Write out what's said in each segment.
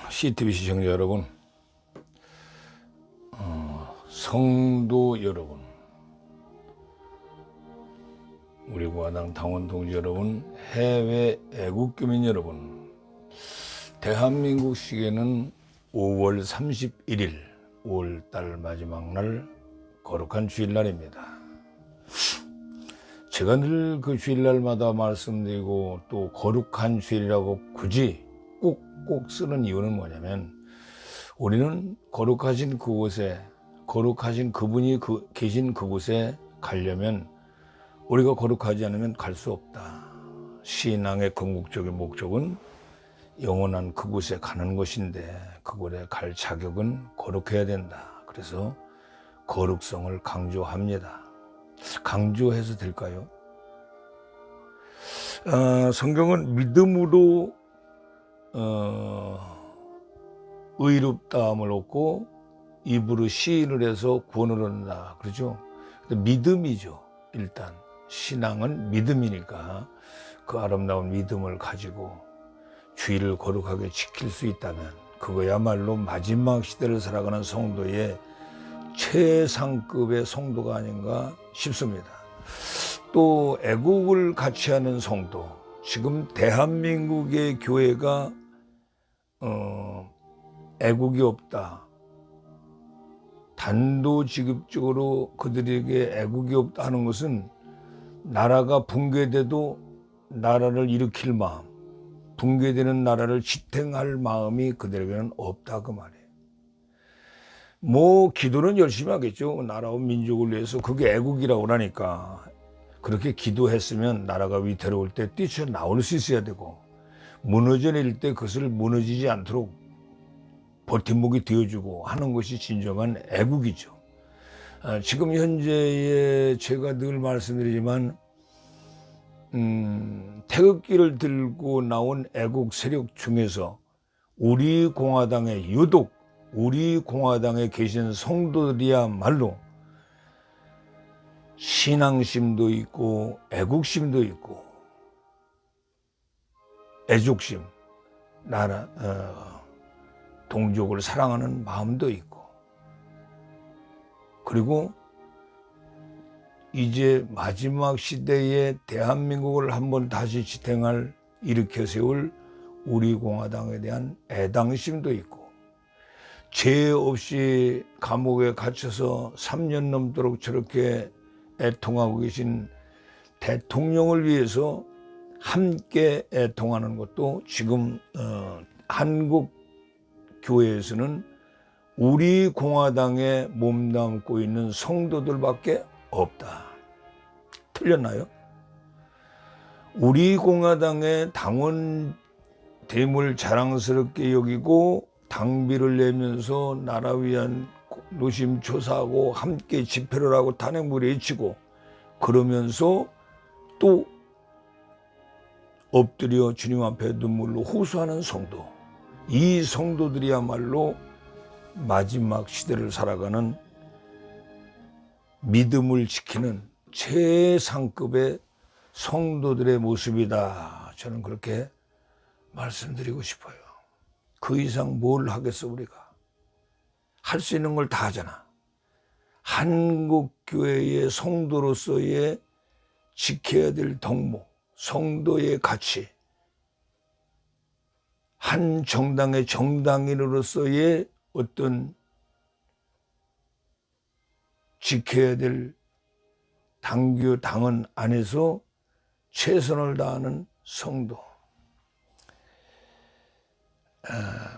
CTV 시청자 여러분, 성도 여러분, 우리 공화당 당원 동지 여러분, 해외 애국교민 여러분, 대한민국 시계는 5월 31일 5월달 마지막 날 거룩한 주일날입니다. 제가 늘 그 주일날마다 말씀드리고 또 거룩한 주일이라고 굳이 꼭 쓰는 이유는 뭐냐면, 우리는 거룩하신 그곳에, 거룩하신 그분이 계신 그곳에 가려면 우리가 거룩하지 않으면 갈 수 없다. 신앙의 궁극적인 목적은 영원한 그곳에 가는 것인데, 그곳에 갈 자격은 거룩해야 된다. 그래서 거룩성을 강조합니다. 강조해서 될까요? 성경은 믿음으로 의롭다함을 얻고 입으로 시인을 해서 구원을 얻는다. 그렇죠? 믿음이죠. 일단 신앙은 믿음이니까 그 아름다운 믿음을 가지고 주의를 거룩하게 지킬 수 있다면 그거야말로 마지막 시대를 살아가는 성도의 최상급의 성도가 아닌가 싶습니다. 또 애국을 같이 하는 성도, 지금 대한민국의 교회가 애국이 없다, 단도직입적으로 그들에게 애국이 없다 하는 것은 나라가 붕괴돼도 나라를 일으킬 마음, 붕괴되는 나라를 지탱할 마음이 그들에게는 없다, 그 말이에요. 뭐 기도는 열심히 하겠죠. 나라와 민족을 위해서. 그게 애국이라고 그러니까. 그렇게 기도했으면 나라가 위태로울 때 뛰쳐나올 수 있어야 되고, 무너져 내릴 때 그것을 무너지지 않도록 버팀목이 되어주고 하는 것이 진정한 애국이죠. 지금 현재의 제가 늘 말씀드리지만 태극기를 들고 나온 애국 세력 중에서 우리 공화당에, 유독 우리 공화당에 계신 성도들이야말로 신앙심도 있고 애국심도 있고 애족심, 나라, 동족을 사랑하는 마음도 있고, 그리고 이제 마지막 시대에 대한민국을 한번 다시 지탱할, 일으켜 세울 우리 공화당에 대한 애당심도 있고, 죄 없이 감옥에 갇혀서 3년 넘도록 저렇게 애통하고 계신 대통령을 위해서 함께 애통하는 것도 지금 한국 교회에서는 우리 공화당에 몸담고 있는 성도들밖에 없다. 틀렸나요? 우리 공화당의 당원됨을 자랑스럽게 여기고 당비를 내면서 나라 위한 노심초사하고 함께 집회를 하고 탄핵을 외치고, 그러면서 또 엎드려 주님 앞에 눈물로 호소하는 성도, 이 성도들이야말로 마지막 시대를 살아가는 믿음을 지키는 최상급의 성도들의 모습이다. 저는 그렇게 말씀드리고 싶어요. 그 이상 뭘 하겠어. 우리가 할 수 있는 걸 다 하잖아. 한국교회의 성도로서의 지켜야 될 덕목, 성도의 가치, 한 정당의 정당인으로서의 어떤 지켜야 될 당교, 당원 안에서 최선을 다하는 성도.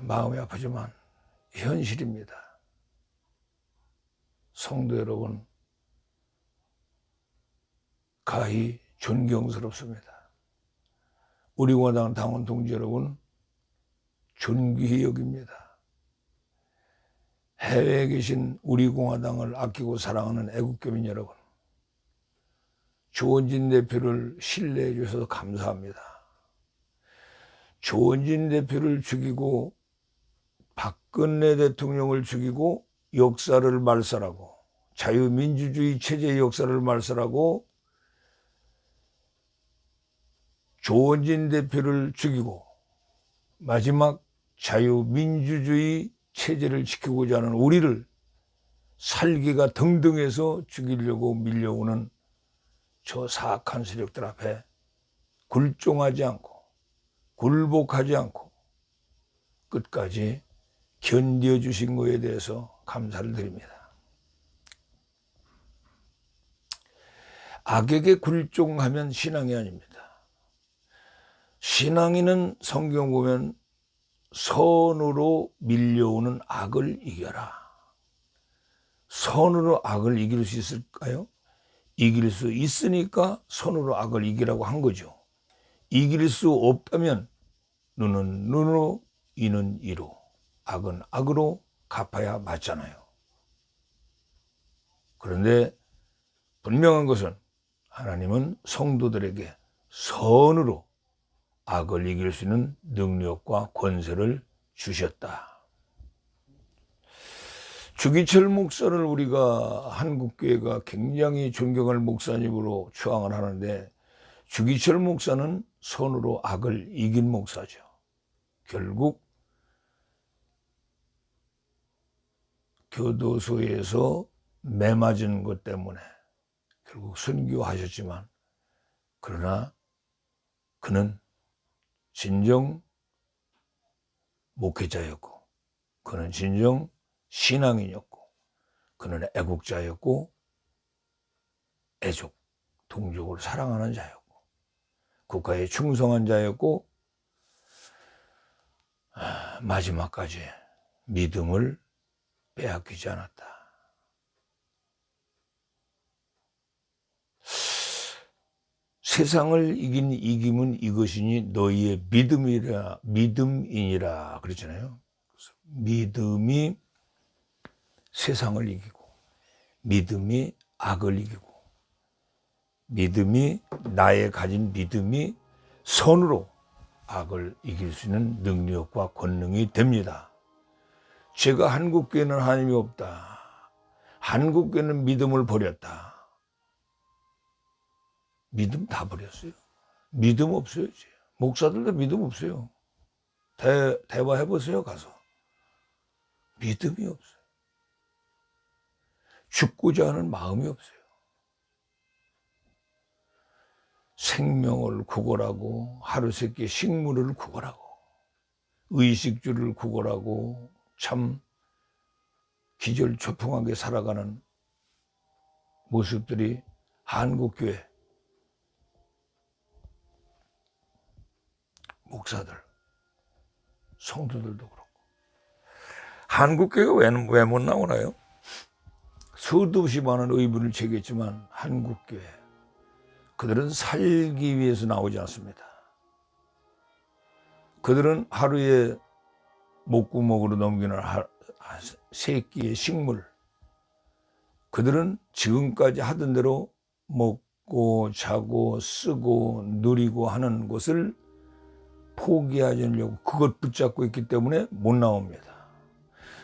마음이 아프지만 현실입니다. 성도 여러분, 가히 존경스럽습니다. 우리 공화당 당원 동지 여러분, 존귀히 여깁니다. 해외에 계신 우리 공화당을 아끼고 사랑하는 애국교민 여러분, 조원진 대표를 신뢰해 주셔서 감사합니다. 조원진 대표를 죽이고 박근혜 대통령을 죽이고 역사를 말살하고 자유민주주의 체제의 역사를 말살하고 조원진 대표를 죽이고 마지막 자유민주주의 체제를 지키고자 하는 우리를 살기가 등등해서 죽이려고 밀려오는 저 사악한 세력들 앞에 굴종하지 않고 굴복하지 않고 끝까지 견뎌주신 것에 대해서 감사를 드립니다. 악에게 굴종하면 신앙이 아닙니다. 신앙인은 성경 보면 선으로 밀려오는 악을 이겨라. 선으로 악을 이길 수 있을까요? 이길 수 있으니까 선으로 악을 이기라고 한 거죠. 이길 수 없다면 눈은 눈으로 이는 이로 악은 악으로 갚아야 맞잖아요. 그런데 분명한 것은 하나님은 성도들에게 선으로 악을 이길 수 있는 능력과 권세를 주셨다. 주기철 목사를 우리가 한국교회가 굉장히 존경할 목사님으로 추앙을 하는데 주기철 목사는 선으로 악을 이긴 목사죠. 결국 교도소에서 매 맞은 것 때문에 결국 순교하셨지만 그러나 그는 진정 목회자였고 그는 진정 신앙인이었고 그는 애국자였고 애족, 동족을 사랑하는 자였고 국가에 충성한 자였고 마지막까지 믿음을 빼앗기지 않았다. 세상을 이긴 이김은 이것이니 너희의 믿음이니라 그랬잖아요. 믿음이 세상을 이기고 믿음이 악을 이기고 믿음이 나의 가진 믿음이 선으로 악을 이길 수 있는 능력과 권능이 됩니다. 제가 한국교회는 하나님이 없다. 한국교회는 믿음을 버렸다. 믿음 다 버렸어요. 믿음 없어요. 이제. 목사들도 믿음 없어요. 대화해보세요. 가서. 믿음이 없어요. 죽고자 하는 마음이 없어요. 생명을 구걸하고 하루 세끼 식물을 구걸하고 의식주를 구걸하고 참 기절초풍하게 살아가는 모습들이 한국교회 목사들, 성도들도 그렇고 한국교회가 왜 못 나오나요? 수도 없이 많은 의문을 제기했지만 한국교회 그들은 살기 위해서 나오지 않습니다. 그들은 하루에 목구멍으로 넘기는 세 끼의 식물 그들은 지금까지 하던 대로 먹고 자고 쓰고 누리고 하는 것을 포기하지 않으려고 그것 붙잡고 있기 때문에 못 나옵니다.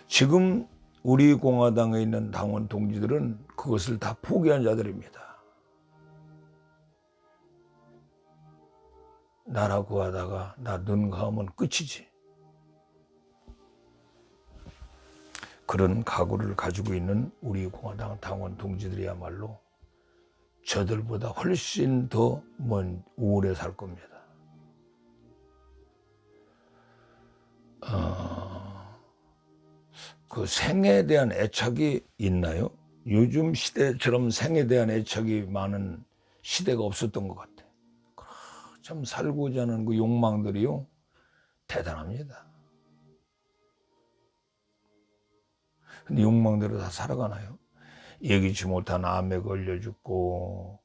지금 우리 공화당에 있는 당원 동지들은 그것을 다 포기한 자들입니다. 나라 구하다가 나 눈 감으면 끝이지. 그런 각오를 가지고 있는 우리 공화당 당원 동지들이야말로 저들보다 훨씬 더 오래 살 겁니다. 그 생에 대한 애착이 있나요? 요즘 시대처럼 생에 대한 애착이 많은 시대가 없었던 것 같아. 참 살고자 하는 그 욕망들이요 대단합니다. 근데 욕망대로 다 살아가나요? 예기치 못한 암에 걸려 죽고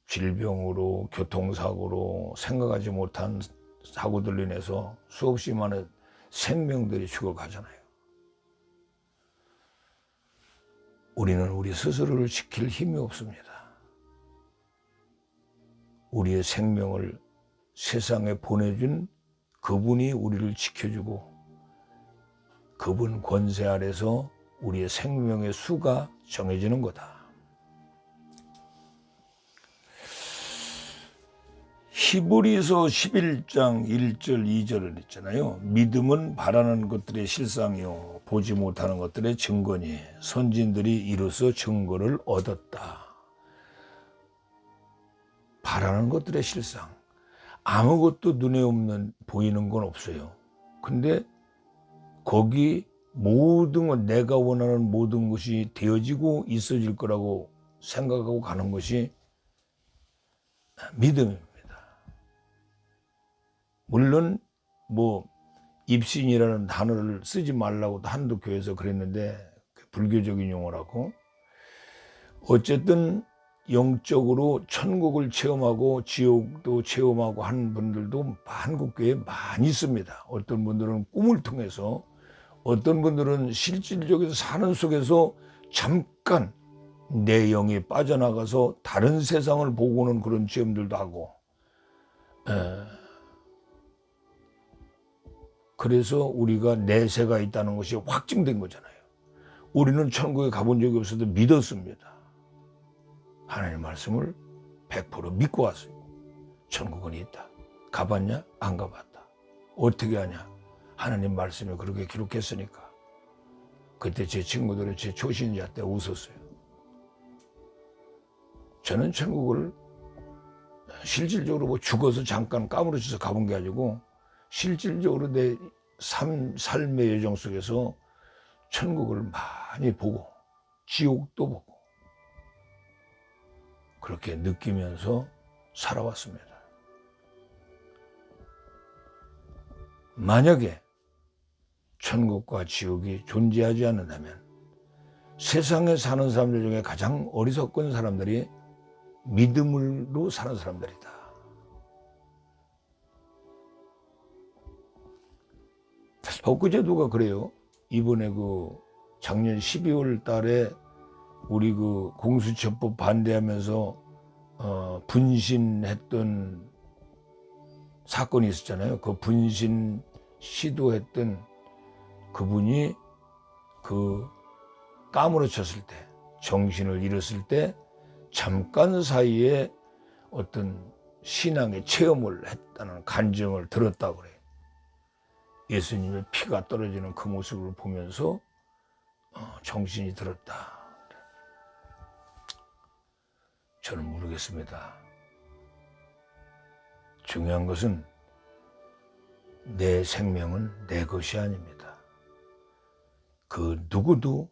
질병으로 교통사고로 생각하지 못한 사고들로 인해서 수없이 많은 생명들이 죽어가잖아요. 우리는 우리 스스로를 지킬 힘이 없습니다. 우리의 생명을 세상에 보내준 그분이 우리를 지켜주고 그분 권세 아래서 우리의 생명의 수가 정해지는 거다. 히브리서 11장 1절 2절을 했잖아요. 믿음은 바라는 것들의 실상이요 보지 못하는 것들의 증거니 선진들이 이로써 증거를 얻었다. 바라는 것들의 실상. 아무것도 눈에 없는 보이는 건 없어요. 근데 거기 모든 것, 내가 원하는 모든 것이 되어지고 있어질 거라고 생각하고 가는 것이 믿음입니다. 물론 뭐 입신이라는 단어를 쓰지 말라고 한두 교회에서 그랬는데 불교적인 용어라고. 어쨌든 영적으로 천국을 체험하고 지옥도 체험하고 한 분들도 한국교회에 많이 있습니다. 어떤 분들은 꿈을 통해서, 어떤 분들은 실질적으로 사는 속에서 잠깐 내 영이 빠져나가서 다른 세상을 보고 오는 그런 체험들도 하고. 그래서 우리가 내세가 있다는 것이 확증된 거잖아요. 우리는 천국에 가본 적이 없어도 믿었습니다. 하나님의 말씀을 100% 믿고 왔어요. 천국은 있다. 가봤냐? 안 가봤다. 어떻게 하냐? 하나님 말씀에 그렇게 기록했으니까. 그때 제 친구들은 제 초신자 때 웃었어요. 저는 천국을 실질적으로 뭐 죽어서 잠깐 까무러쳐서 가본 게 아니고 실질적으로 내 삶의 여정 속에서 천국을 많이 보고 지옥도 보고 그렇게 느끼면서 살아왔습니다. 만약에 천국과 지옥이 존재하지 않는다면 세상에 사는 사람들 중에 가장 어리석은 사람들이 믿음으로 사는 사람들이다. 엊그제 누가 그래요. 이번에 작년 12월 달에 우리 공수처법 반대하면서 분신했던 사건이 있었잖아요. 그 분신 시도했던 그분이 까무러쳤을 때, 정신을 잃었을 때 잠깐 사이에 어떤 신앙의 체험을 했다는 간증을 들었다고 그래요. 예수님의 피가 떨어지는 그 모습을 보면서 정신이 들었다. 저는 모르겠습니다. 중요한 것은 내 생명은 내 것이 아닙니다. 그 누구도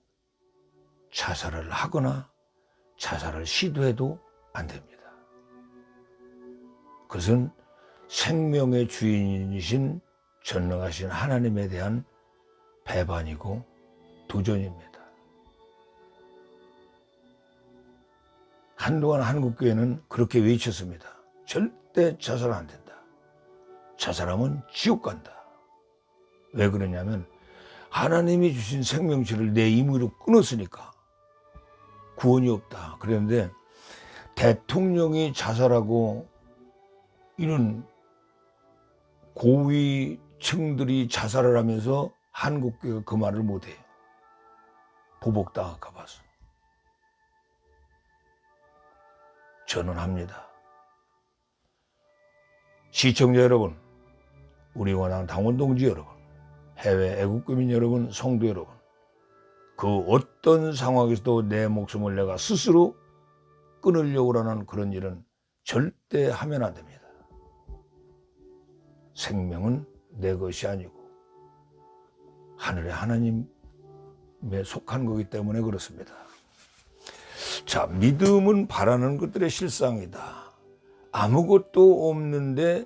자살을 하거나 자살을 시도해도 안 됩니다. 그것은 생명의 주인이신 전능하신 하나님에 대한 배반이고 도전입니다. 한동안 한국교회는 그렇게 외쳤습니다. 절대 자살 안 된다. 자살하면 지옥 간다. 왜 그러냐면 하나님이 주신 생명체를 내 임의로 끊었으니까 구원이 없다. 그랬는데 대통령이 자살하고 이런 고위층들이 자살을 하면서 한국교회가 그 말을 못해요. 보복당할까 봐서. 저는 합니다. 시청자 여러분, 우리 원하는 당원 동지 여러분, 해외 애국교민 여러분, 성도 여러분, 그 어떤 상황에서도 내 목숨을 내가 스스로 끊으려고 하는 그런 일은 절대 하면 안 됩니다. 생명은 내 것이 아니고 하늘의 하나님에 속한 거기 때문에 그렇습니다. 자, 믿음은 바라는 것들의 실상이다. 아무것도 없는데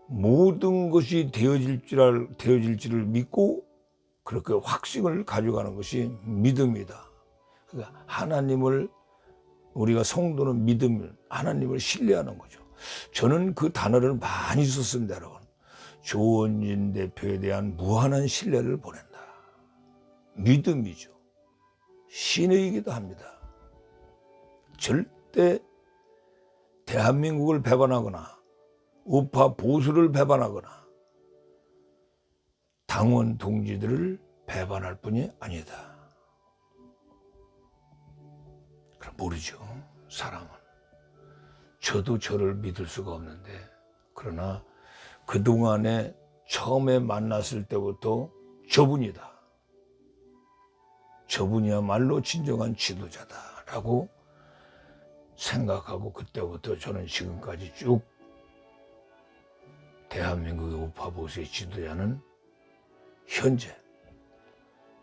모든 것이 되어질지를 믿고 그렇게 확신을 가져가는 것이 믿음이다. 그러니까 하나님을, 우리가 성도는 믿음을, 하나님을 신뢰하는 거죠. 저는 그 단어를 많이 썼습니다, 여러분. 조원진 대표에 대한 무한한 신뢰를 보낸다. 믿음이죠. 신의이기도 합니다. 절대 대한민국을 배반하거나 우파 보수를 배반하거나 당원 동지들을 배반할 뿐이 아니다. 그럼 모르죠. 사람은. 저도 저를 믿을 수가 없는데 그러나 그동안에 처음에 만났을 때부터 저분이다. 저분이야말로 진정한 지도자다라고 생각하고 그때부터 저는 지금까지 쭉 대한민국의 우파 보수의 지도자는 현재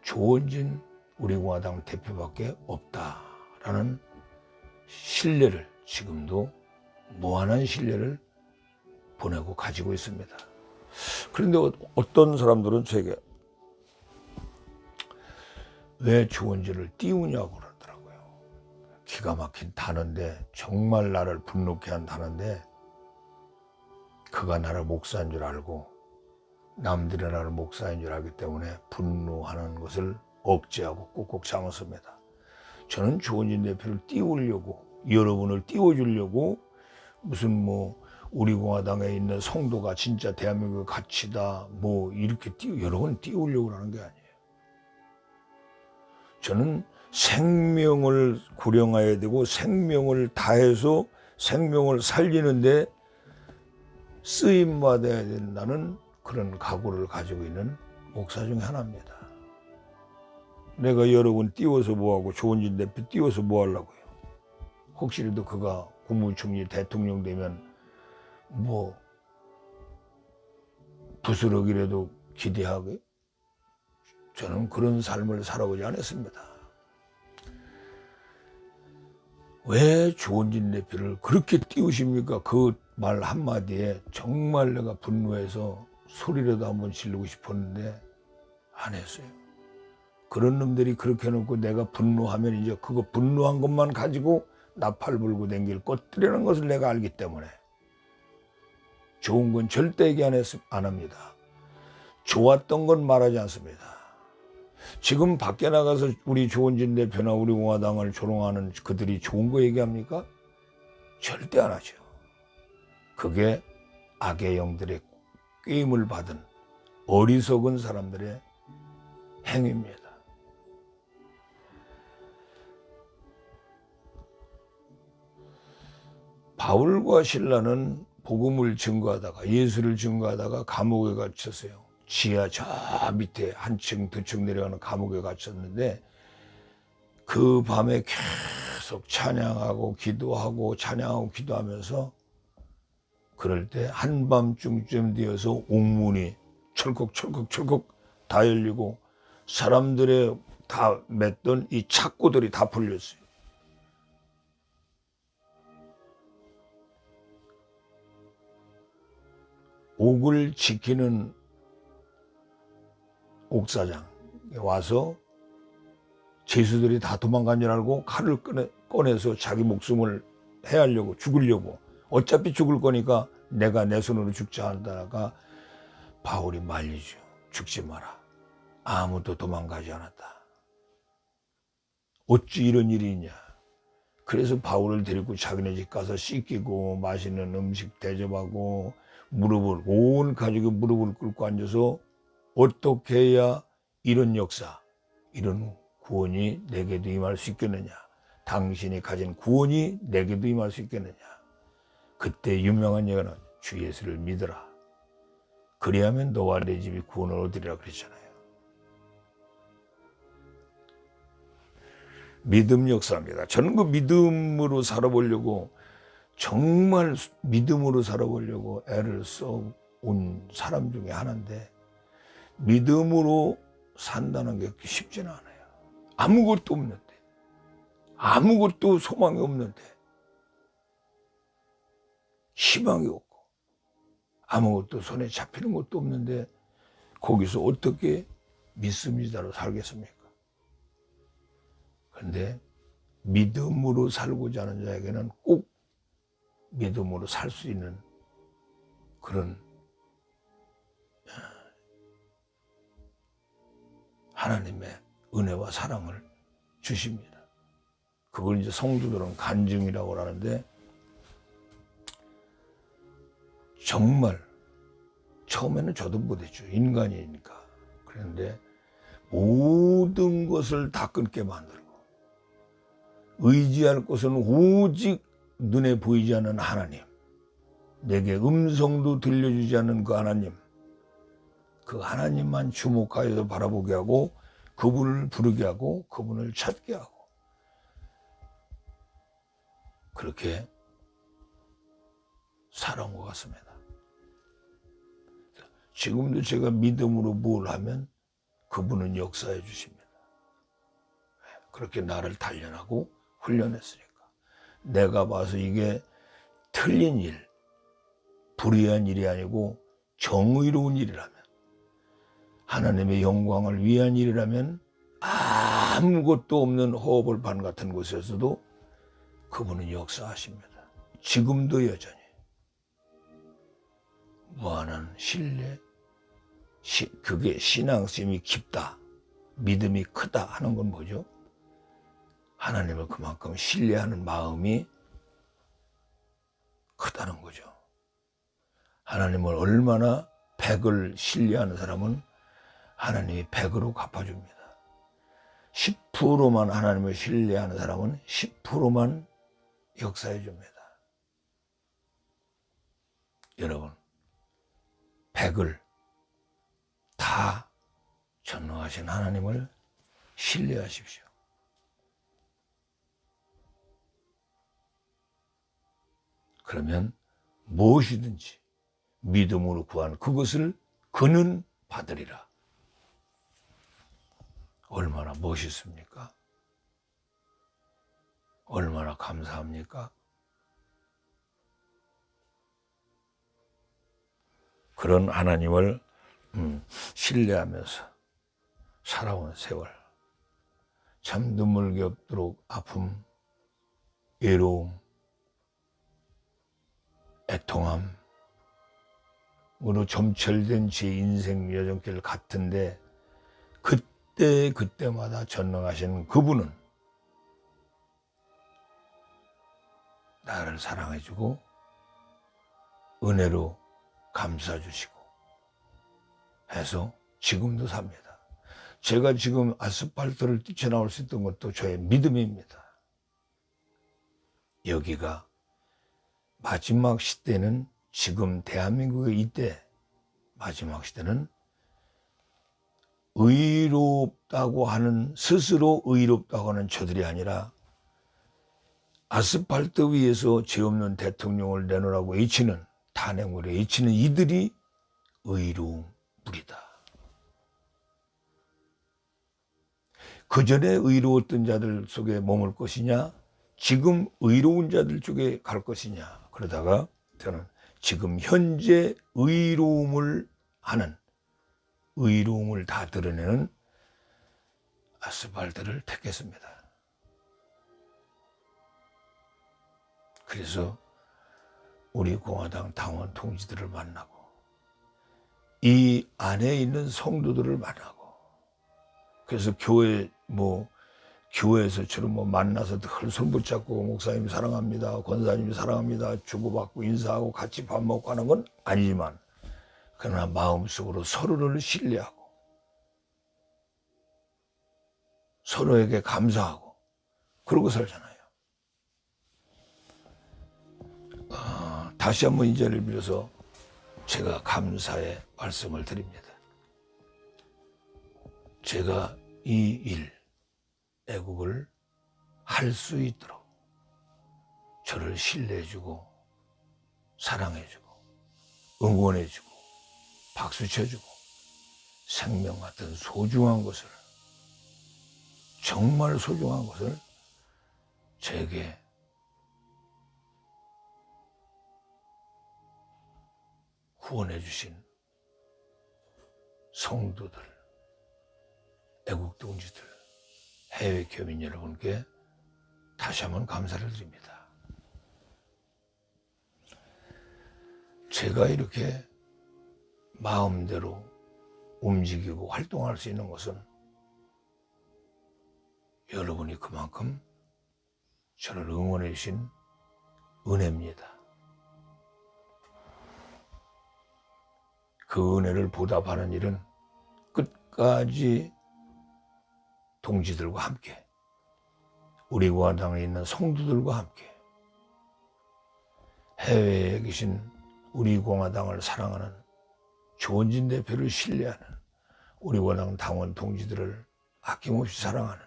조원진 우리공화당 대표밖에 없다라는 신뢰를 지금도 무한한 신뢰를 보내고 가지고 있습니다. 그런데 어떤 사람들은 저에게 왜 조원진을 띄우냐고 그러더라고요. 기가 막힌 단어인데 정말 나를 분노케 한 단어인데 그가 나를 목사인 줄 알고 남들이 나를 목사인 줄 알기 때문에 분노하는 것을 억제하고 꾹꾹 참았습니다. 저는 조원진 대표를 띄우려고 여러분을 띄워주려고 무슨 우리 공화당에 있는 성도가 진짜 대한민국의 가치다 이렇게 여러분 띄우려고 하는 게 아니에요. 저는 생명을 구령해야 되고 생명을 다해서 생명을 살리는데 쓰임받아야 된다는 그런 각오를 가지고 있는 목사 중에 하나입니다. 내가 여러분 띄워서 뭐하고 조원진 대표 띄워서 뭐 하려고요. 혹시라도 그가 국무총리 대통령 되면 부스러기라도 기대하게 저는 그런 삶을 살아오지 않았습니다. 왜 조원진 대표를 그렇게 띄우십니까? 그 말 한마디에 정말 내가 분노해서 소리라도 한번 지르고 싶었는데 안 했어요. 그런 놈들이 그렇게 해놓고 내가 분노하면 이제 그거 분노한 것만 가지고 나팔 불고 댕길 것들이라는 것을 내가 알기 때문에 좋은 건 절대 얘기 안 합니다. 좋았던 건 말하지 않습니다. 지금 밖에 나가서 우리 조원진 대표나 우리 공화당을 조롱하는 그들이 좋은 거 얘기합니까? 절대 안 하죠. 그게 악의 영들의 꾀임을 받은 어리석은 사람들의 행위입니다. 바울과 실라는 복음을 증거하다가 예수를 증거하다가 감옥에 갇혔어요. 지하 저 밑에 한층 두 층 내려가는 감옥에 갇혔는데 그 밤에 계속 찬양하고 기도하고 찬양하고 기도하면서 그럴 때 한밤중쯤 되어서 옥문이 철컥철컥철컥 다 열리고 사람들의 다 맸던 이 착고들이 다 풀렸어요. 옥을 지키는 옥사장에 와서 죄수들이 다 도망간 줄 알고 칼을 꺼내서 자기 목숨을 해하려고 죽으려고 어차피 죽을 거니까 내가 내 손으로 죽자 하다가 바울이 말리죠. 죽지 마라. 아무도 도망가지 않았다. 어찌 이런 일이 있냐. 그래서 바울을 데리고 자기네 집 가서 씻기고 맛있는 음식 대접하고 온 가족이 무릎을 꿇고 앉아서 어떻게 해야 이런 역사, 이런 구원이 내게도 임할 수 있겠느냐. 당신이 가진 구원이 내게도 임할 수 있겠느냐. 그때 유명한 예가는 주 예수를 믿어라. 그리하면 너와 내 집이 구원을 얻으리라 그랬잖아요. 믿음 역사입니다. 저는 그 믿음으로 살아보려고 정말 믿음으로 살아보려고 애를 써온 사람 중에 하나인데 믿음으로 산다는 게 쉽지는 않아요. 아무것도 없는데 아무것도 소망이 없는데 희망이 없고 아무것도 손에 잡히는 것도 없는데 거기서 어떻게 믿습니다로 살겠습니까? 그런데 믿음으로 살고자 하는 자에게는 꼭 믿음으로 살 수 있는 그런 하나님의 은혜와 사랑을 주십니다. 그걸 이제 성도들은 간증이라고 하는데 정말 처음에는 저도 못했죠. 인간이니까. 그런데 모든 것을 다 끊게 만들고 의지할 것은 오직 눈에 보이지 않는 하나님. 내게 음성도 들려주지 않는 그 하나님, 그 하나님만 주목하여서 바라보게 하고 그분을 부르게 하고 그분을 찾게 하고 그렇게 살아온 것 같습니다. 지금도 제가 믿음으로 뭘 하면 그분은 역사해 주십니다. 그렇게 나를 단련하고 훈련했으니까. 내가 봐서 이게 틀린 일, 불의한 일이 아니고 정의로운 일이라면, 하나님의 영광을 위한 일이라면 아무것도 없는 허벌판 같은 곳에서도 그분은 역사하십니다. 지금도 여전히 무한한 신뢰, 그게 신앙심이 깊다, 믿음이 크다 하는 건 뭐죠? 하나님을 그만큼 신뢰하는 마음이 크다는 거죠. 하나님을 얼마나 100을 신뢰하는 사람은 하나님이 100으로 갚아줍니다. 10%만 하나님을 신뢰하는 사람은 10%만 역사해 줍니다. 여러분, 100을 다 전능하신 하나님을 신뢰하십시오. 그러면 무엇이든지 믿음으로 구한 그것을 그는 받으리라. 얼마나 멋있습니까? 얼마나 감사합니까? 그런 하나님을 신뢰하면서 살아온 세월, 참 눈물겹도록 아픔, 외로움, 애통함으로 점철된 제 인생 여정길 같은데, 그때마다 전능하신 그분은 나를 사랑해주고 은혜로 감싸주시고 해서 지금도 삽니다. 제가 지금 아스팔트를 뛰쳐나올 수 있던 것도 저의 믿음입니다. 여기가 마지막 시대는, 지금 대한민국의 이때 마지막 시대는 의롭다고 하는, 스스로 의롭다고 하는 저들이 아니라 아스팔트 위에서 죄 없는 대통령을 내놓으라고 외치는, 탄핵을 외치는 이들이 의로운 무리다. 그 전에 의로웠던 자들 속에 머물 것이냐, 지금 의로운 자들 쪽에 갈 것이냐. 그러다가 저는 지금 현재 의로움을 하는, 의로움을 다 드러내는 아스팔트를 택했습니다. 그래서 우리 공화당 당원 동지들을 만나고 이 안에 있는 성도들을 만나고, 그래서 교회에서처럼 만나서 늘 손 붙잡고 목사님 사랑합니다, 권사님 사랑합니다 주고받고 인사하고 같이 밥 먹고 하는 건 아니지만, 그러나 마음속으로 서로를 신뢰하고 서로에게 감사하고 그러고 살잖아요. 다시 한번 이 자리를 빌어서 제가 감사의 말씀을 드립니다. 제가 이 일, 애국을 할 수 있도록 저를 신뢰해주고 사랑해주고 응원해주고 박수쳐주고 생명 같은 소중한 것을, 정말 소중한 것을 제게 후원해 주신 성도들, 애국동지들, 해외 교민 여러분께 다시 한번 감사를 드립니다. 제가 이렇게 마음대로 움직이고 활동할 수 있는 것은 여러분이 그만큼 저를 응원해 주신 은혜입니다. 그 은혜를 보답하는 일은 끝까지 동지들과 함께, 우리 공화당에 있는 성도들과 함께, 해외에 계신 우리 공화당을 사랑하는 조원진 대표를 신뢰하는 우리 공화당 당원 동지들을 아낌없이 사랑하는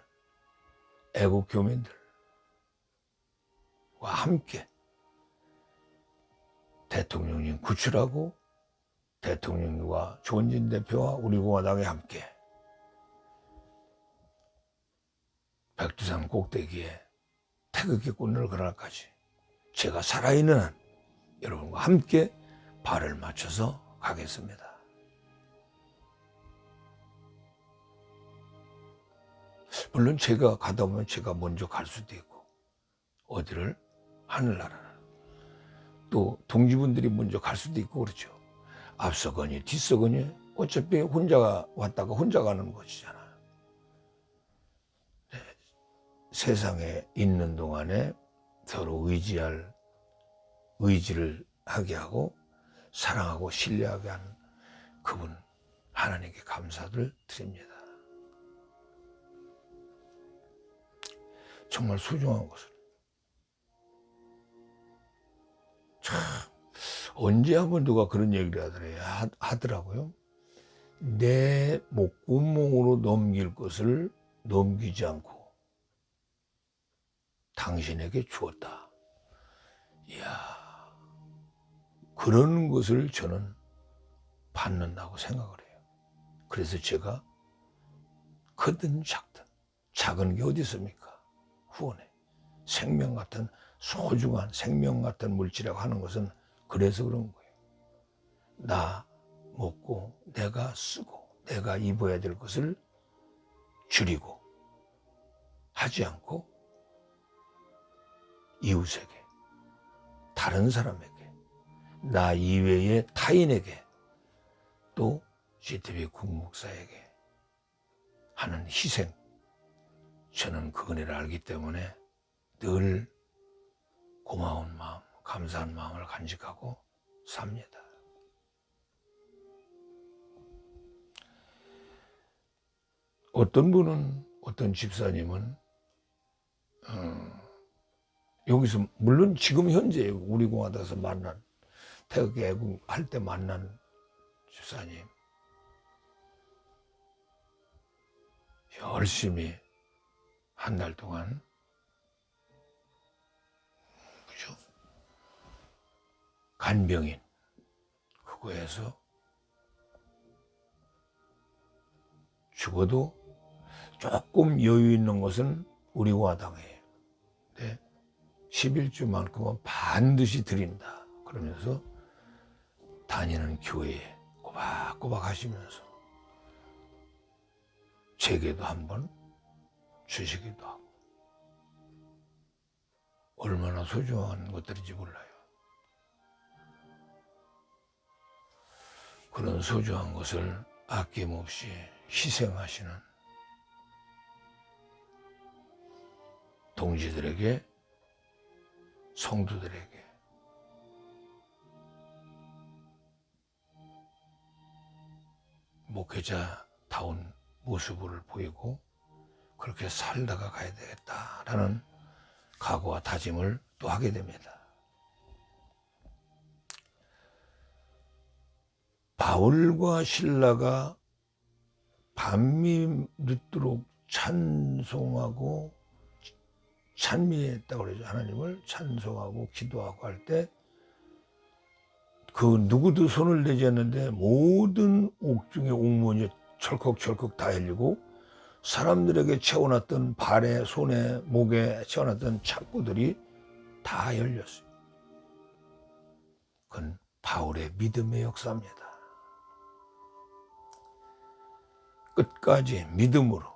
애국 교민들과 함께 대통령님 구출하고 대통령과 조원진 대표와 우리 공화당이 함께 백두산 꼭대기에 태극기 꾼을 그날까지 제가 살아있는 한 여러분과 함께 발을 맞춰서 가겠습니다. 물론 제가 가다 보면 제가 먼저 갈 수도 있고 어디를 하늘나라를 또 동지분들이 먼저 갈 수도 있고 그렇죠. 앞서거니 뒤서거니 어차피 혼자 왔다가 혼자 가는 것이잖아요. 네. 세상에 있는 동안에 서로 의지를 하게 하고 사랑하고 신뢰하게 하는 그분 하나님께 감사를 드립니다. 정말 소중한 것을 참 언제 한번 누가 그런 얘기를 하더라고요. 내 목구멍으로 넘길 것을 넘기지 않고 당신에게 주었다. 이야, 그런 것을 저는 받는다고 생각을 해요. 그래서 제가 크든 작든 작은 게 어디 있습니까? 후원에 생명 같은 소중한 생명 같은 물질이라고 하는 것은 그래서 그런 거예요. 나 먹고 내가 쓰고 내가 입어야 될 것을 줄이고 하지 않고 이웃에게 다른 사람에게 나 이외의 타인에게 또 GTV 국목사에게 하는 희생, 저는 그 은혜를 알기 때문에 늘 고마운 마음, 감사한 마음을 간직하고 삽니다. 어떤 분은, 어떤 집사님은 여기서 물론 지금 현재 우리 공화당에서 만난 태극기 애국할 때 만난 집사님 열심히 한 달 동안 그죠? 간병인 그거에서 죽어도 조금 여유 있는 것은 우리 공화당이에요. 네. 11주만큼은 반드시 드린다. 그러면서 다니는 교회에 꼬박꼬박 하시면서 제게도 한번 주시기도 하고 얼마나 소중한 것들인지 몰라요. 그런 소중한 것을 아낌없이 희생하시는 동지들에게, 성도들에게 목회자다운 모습을 보이고 그렇게 살다가 가야 되겠다라는 각오와 다짐을 또 하게 됩니다. 바울과 실라가 밤이 늦도록 찬송하고 찬미했다고 그러죠. 하나님을 찬송하고 기도하고 할 때 그 누구도 손을 대지 않는데 모든 옥중의 옥문이 철컥철컥 다 열리고 사람들에게 채워놨던 발에, 손에, 목에 채워놨던 창고들이 다 열렸어요. 그건 바울의 믿음의 역사입니다. 끝까지 믿음으로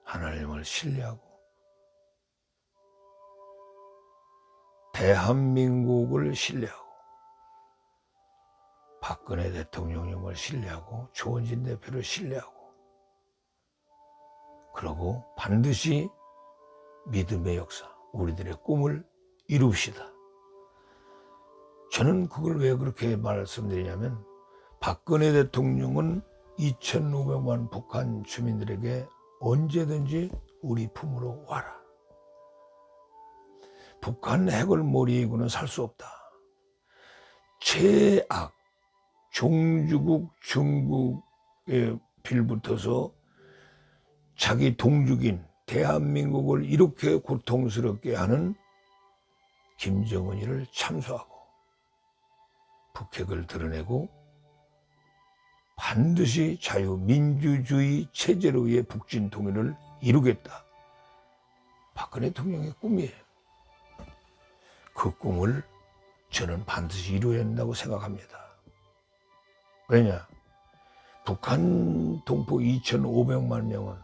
하나님을 신뢰하고 대한민국을 신뢰하고 박근혜 대통령님을 신뢰하고 조원진 대표를 신뢰하고 그러고 반드시 믿음의 역사, 우리들의 꿈을 이룹시다. 저는 그걸 왜 그렇게 말씀드리냐면 박근혜 대통령은 2,500만 북한 주민들에게 언제든지 우리 품으로 와라. 북한 핵을 모르고는 살 수 없다. 최악, 종주국 중국에 빌붙어서 자기 동족인 대한민국을 이렇게 고통스럽게 하는 김정은이를 참수하고 북핵을 드러내고 반드시 자유민주주의 체제로의 북진 통일을 이루겠다. 박근혜 대통령의 꿈이에요. 그 꿈을 저는 반드시 이루어야 한다고 생각합니다. 왜냐? 북한 동포 2,500만 명은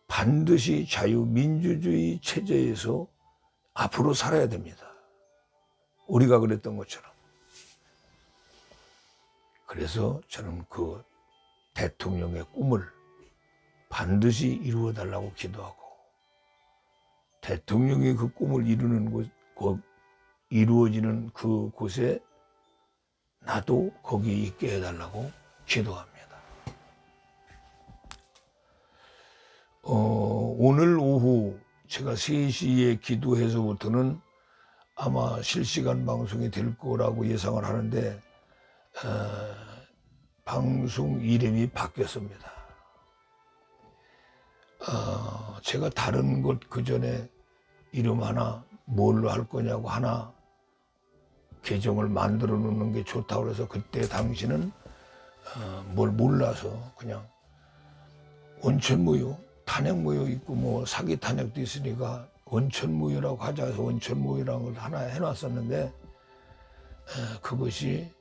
반드시 자유민주주의 체제에서 앞으로 살아야 됩니다. 우리가 그랬던 것처럼. 그래서 저는 그 대통령의 꿈을 반드시 이루어 달라고 기도하고 대통령이 그 꿈을 이루어지는 그 곳에 나도 거기 있게 해달라고 기도합니다. 오늘 오후 제가 3시에 기도해서부터는 아마 실시간 방송이 될 거라고 예상을 하는데 방송 이름이 바뀌었습니다. 제가 다른 것 그 전에 이름 하나 뭘로 할 거냐고 하나 계정을 만들어 놓는 게 좋다고 그래서 그때 당시는 뭘 몰라서 그냥 원천무효, 탄핵무효 있고 뭐 사기 탄핵도 있으니까 원천무효라고 하자 해서 원천무효라는 걸 하나 해놨었는데 그것이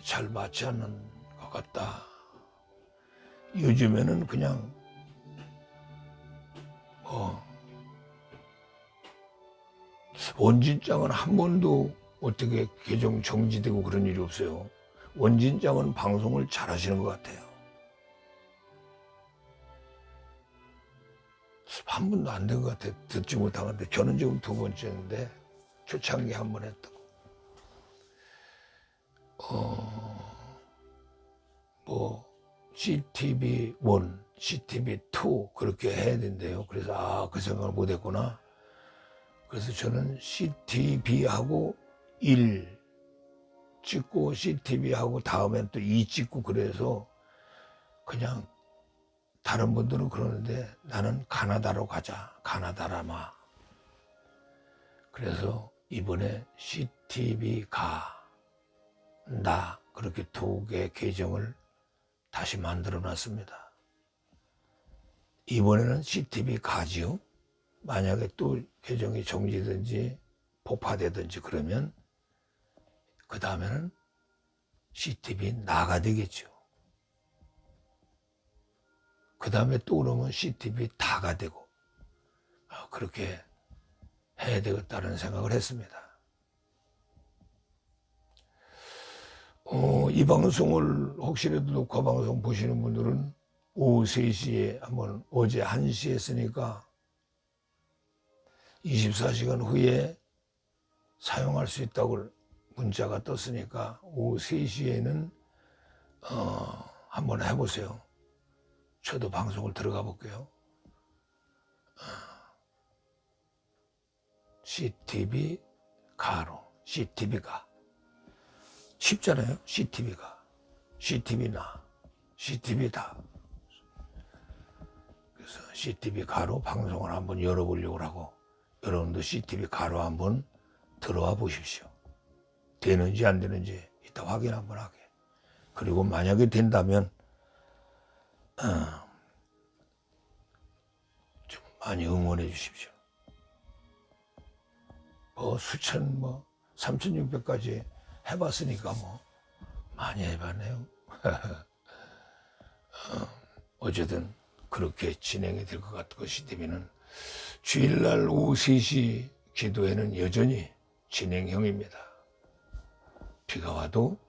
잘 맞지 않는 것 같다. 요즘에는 그냥 원진장은 한 번도 어떻게 계정 정지되고 그런 일이 없어요. 원진장은 방송을 잘 하시는 것 같아요. 한 번도 안 된 것 같아요. 듣지 못한 건데 저는 지금 2번째인데 초창기 한 번 했다고. 뭐 CTV1, CTV2 그렇게 해야 된대요. 그래서 그 생각을 못 했구나. 그래서 저는 CTV하고 1 찍고 CTV하고 다음엔 또 2 찍고 그래서 그냥 다른 분들은 그러는데 나는 가나다로 가자. 가나다라마. 그래서 이번에 CTV 나 그렇게 2개 계정을 다시 만들어 놨습니다. 이번에는 CTV 가지요. 만약에 또 계정이 정지든지 폭파되든지 그러면 그 다음에는 CTV 나가 되겠죠. 그 다음에 또 그러면 CTV 다가 되고 그렇게 해야 되겠다는 생각을 했습니다. 이 방송을 혹시라도 녹화 방송 보시는 분들은 오후 3시에 한번 어제 1시에 했으니까 24시간 후에 사용할 수 있다고 문자가 떴으니까 오후 3시에는 한번 해보세요. 저도 방송을 들어가 볼게요. CTV 가로, CTV가 쉽잖아요. CTV가, CTV나, CTV다. 그래서 CTV 가로 방송을 한번 열어보려고 하고 여러분도 CTV 가로 한번 들어와 보십시오. 되는지 안 되는지 이따 확인 한번 하게. 그리고 만약에 된다면 좀 많이 응원해 주십시오. 수천 3,600까지 해봤으니까 많이 해봤네요. 어쨌든 그렇게 진행이 될 것 같고 CTV는 주일날 오후 3시 기도회는 여전히 진행형입니다. 비가 와도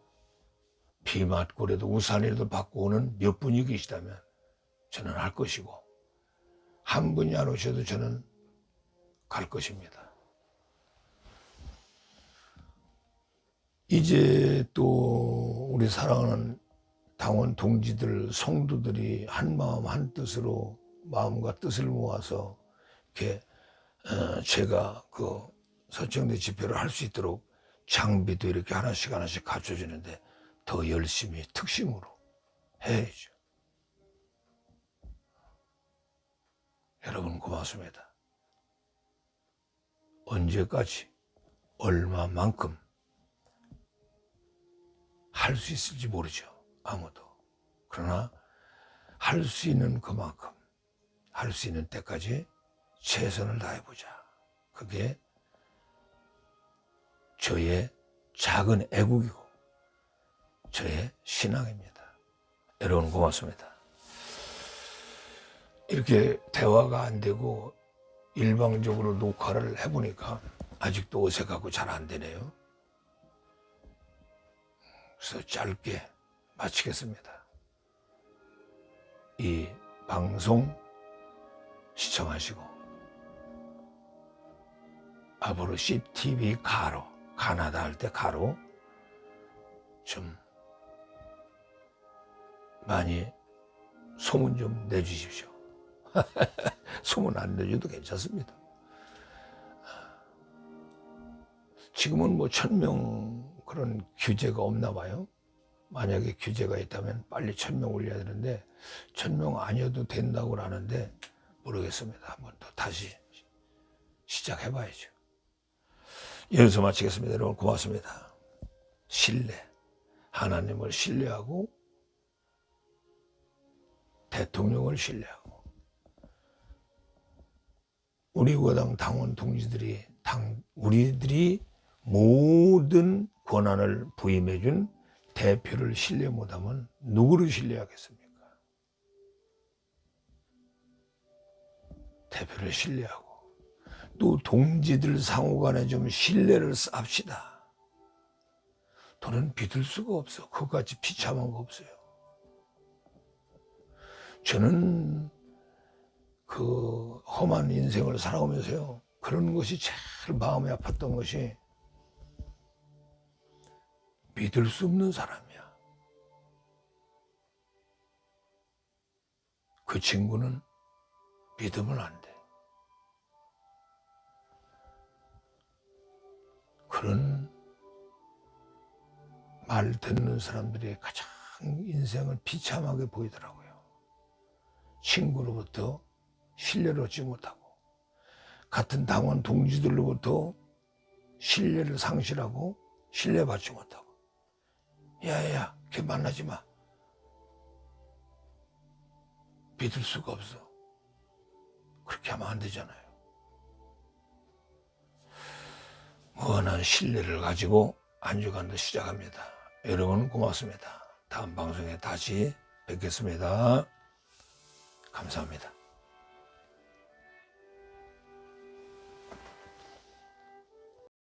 비 맞고 그래도 우산이라도 받고 오는 몇 분이 계시다면 저는 할 것이고 한 분이 안 오셔도 저는 갈 것입니다. 이제 또 우리 사랑하는 당원 동지들, 성도들이 한 마음 한 뜻으로 마음과 뜻을 모아서 이렇게 제가 그 서청대 집회를 할 수 있도록 장비도 이렇게 하나씩 하나씩 갖춰주는데 더 열심히 특심으로 해야죠. 여러분 고맙습니다. 언제까지 얼마만큼 할 수 있을지 모르죠. 아무도. 그러나 할 수 있는 그만큼 할 수 있는 때까지 최선을 다해보자. 그게 저의 작은 애국이고 저의 신앙입니다. 여러분 고맙습니다. 이렇게 대화가 안 되고 일방적으로 녹화를 해보니까 아직도 어색하고 잘 안 되네요. 그래서 짧게 마치겠습니다. 이 방송 시청하시고 앞으로 CTV 가로, 가나다 할 때 가로 좀 많이 소문 좀 내주십시오. 소문 안 내줘도 괜찮습니다. 지금은 뭐 1000명 그런 규제가 없나 봐요. 만약에 규제가 있다면 빨리 1000명 올려야 되는데 1000명 아니어도 된다고 하는데 모르겠습니다. 한번 또 다시 시작해 봐야죠. 여기서 마치겠습니다. 여러분 고맙습니다. 신뢰, 하나님을 신뢰하고 대통령을 신뢰하고 우리 우가당 당원 동지들이 우리들이 모든 권한을 부임해 준 대표를 신뢰 못하면 누구를 신뢰하겠습니까? 대표를 신뢰하고 또 동지들 상호간에 좀 신뢰를 합시다. 저는 믿을 수가 없어. 그것까지 비참한 거 없어요. 저는 그 험한 인생을 살아오면서요, 그런 것이 제일 마음이 아팠던 것이 믿을 수 없는 사람이야. 그 친구는 믿으면 안 돼. 그런 말 듣는 사람들이 가장 인생을 비참하게 보이더라고요. 친구로부터 신뢰를 얻지 못하고 같은 당원 동지들로부터 신뢰를 상실하고 신뢰받지 못하고 야야 걔 만나지 마. 믿을 수가 없어. 그렇게 하면 안 되잖아요. 무한한 신뢰를 가지고 한 주간도 시작합니다. 여러분 고맙습니다. 다음 방송에 다시 뵙겠습니다. 감사합니다.